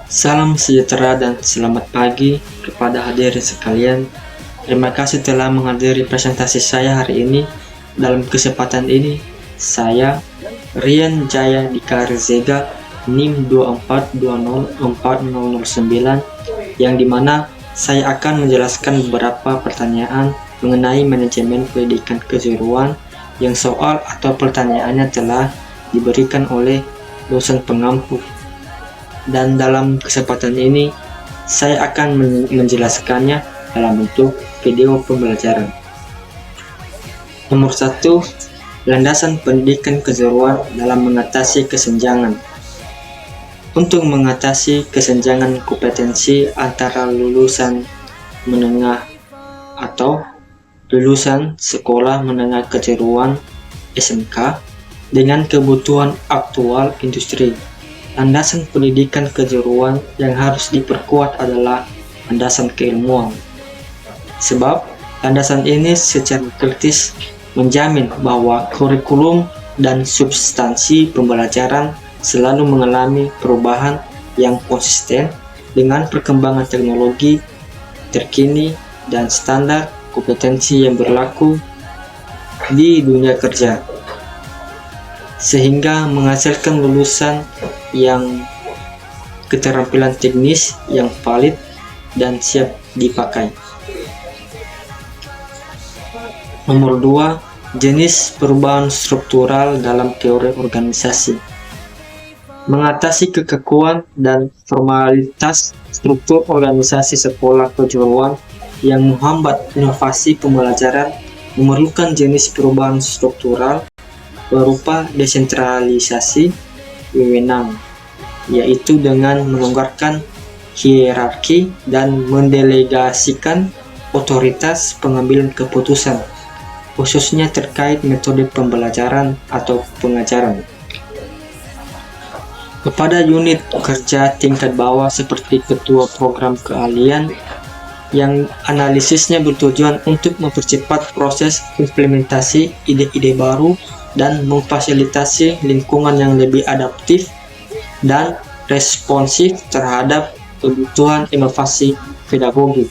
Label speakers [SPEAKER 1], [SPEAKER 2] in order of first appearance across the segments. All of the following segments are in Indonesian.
[SPEAKER 1] Salam sejahtera dan selamat pagi kepada hadirin sekalian. Terima kasih telah menghadiri presentasi saya hari ini. Dalam kesempatan ini, saya Rian Jaya Dika Rezega, NIM 2420409, yang dimana saya akan menjelaskan beberapa pertanyaan mengenai manajemen pendidikan kejuruan yang soal atau pertanyaannya telah diberikan oleh dosen pengampu. Dan dalam kesempatan ini, saya akan menjelaskannya dalam bentuk video pembelajaran. Nomor 1, landasan pendidikan kejuruan dalam mengatasi kesenjangan. Untuk mengatasi kesenjangan kompetensi antara lulusan menengah atau lulusan sekolah menengah kejuruan SMK dengan kebutuhan aktual industri, landasan pendidikan kejuruan yang harus diperkuat adalah landasan keilmuan. Sebab landasan ini secara kritis menjamin bahwa kurikulum dan substansi pembelajaran selalu mengalami perubahan yang konsisten dengan perkembangan teknologi terkini dan standar kompetensi yang berlaku di dunia kerja, sehingga menghasilkan lulusan yang keterampilan teknis yang valid dan siap dipakai. Nomor 2, jenis perubahan struktural dalam teori organisasi. Mengatasi kekakuan dan formalitas struktur organisasi sekolah kejuruan yang menghambat inovasi pembelajaran memerlukan jenis perubahan struktural berupa desentralisasi wewenang, yaitu dengan melonggarkan hierarki dan mendelegasikan otoritas pengambilan keputusan, khususnya terkait metode pembelajaran atau pengajaran, kepada unit kerja tingkat bawah seperti ketua program keahlian yang analisisnya bertujuan untuk mempercepat proses implementasi ide-ide baru dan memfasilitasi lingkungan yang lebih adaptif dan responsif terhadap kebutuhan inovasi pedagogi.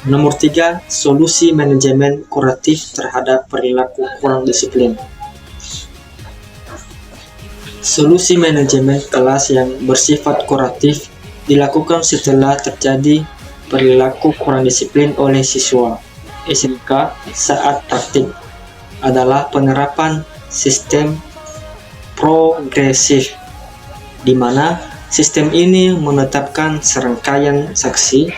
[SPEAKER 1] Nomor 3, solusi manajemen kuratif terhadap perilaku kurang disiplin. Solusi manajemen kelas yang bersifat kuratif dilakukan setelah terjadi perilaku kurang disiplin oleh siswa SMK saat praktik, adalah penerapan sistem progresif, di mana sistem ini menetapkan serangkaian sanksi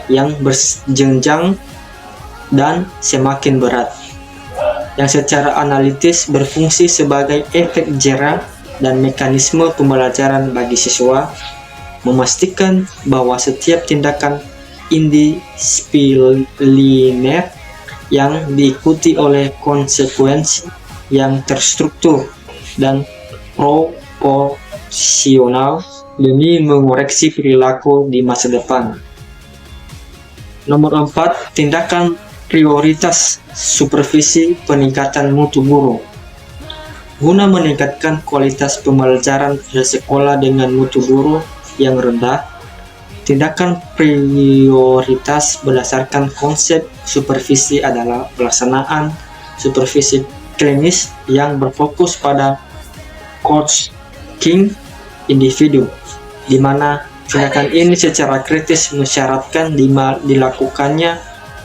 [SPEAKER 1] yang berjenjang dan semakin berat, yang secara analitis berfungsi sebagai efek jera dan mekanisme pembelajaran bagi siswa, memastikan bahwa setiap tindakan indisipliner yang diikuti oleh konsekuensi yang terstruktur dan proporsional demi mengoreksi perilaku di masa depan. Nomor 4, tindakan prioritas supervisi peningkatan mutu guru. Guna meningkatkan kualitas pembelajaran pada sekolah dengan mutu guru yang rendah, tindakan prioritas berdasarkan konsep supervisi adalah pelaksanaan supervisi klinis yang berfokus pada coaching individu, di mana tindakan ini secara kritis mensyaratkan dilakukannya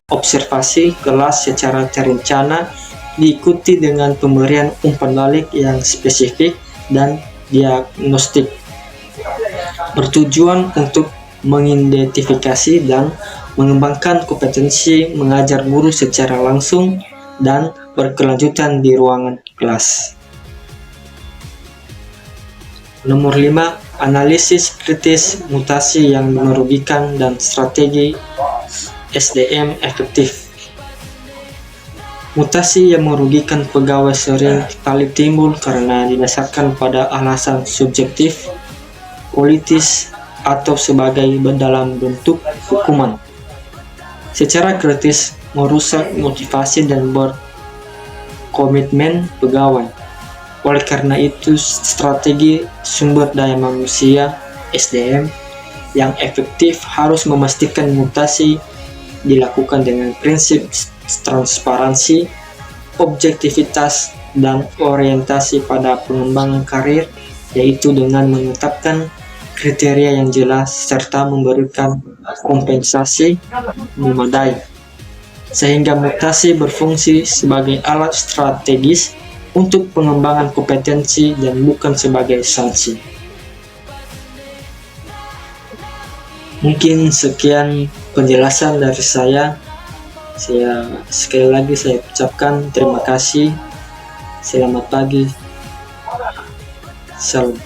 [SPEAKER 1] observasi kelas secara terencana, diikuti dengan pemberian umpan balik yang spesifik dan diagnostik, bertujuan untuk mengidentifikasi dan mengembangkan kompetensi mengajar guru secara langsung dan berkelanjutan di ruangan kelas. Nomor 5, analisis kritis mutasi yang merugikan dan strategi SDM efektif. Mutasi yang merugikan pegawai sering kali timbul karena didasarkan pada alasan subjektif, politis, atau sebagai dalam bentuk hukuman. Secara kritis merusak motivasi dan berkomitmen pegawai. Oleh karena itu, strategi sumber daya manusia SDM yang efektif harus memastikan mutasi dilakukan dengan prinsip transparansi, objektivitas, dan orientasi pada pengembangan karir, yaitu dengan menetapkan kriteria yang jelas serta memberikan kompensasi memadai, sehingga mutasi berfungsi sebagai alat strategis untuk pengembangan kompetensi dan bukan sebagai sanksi. Mungkin sekian penjelasan dari saya. Sekali lagi saya ucapkan terima kasih. Selamat pagi. Salam.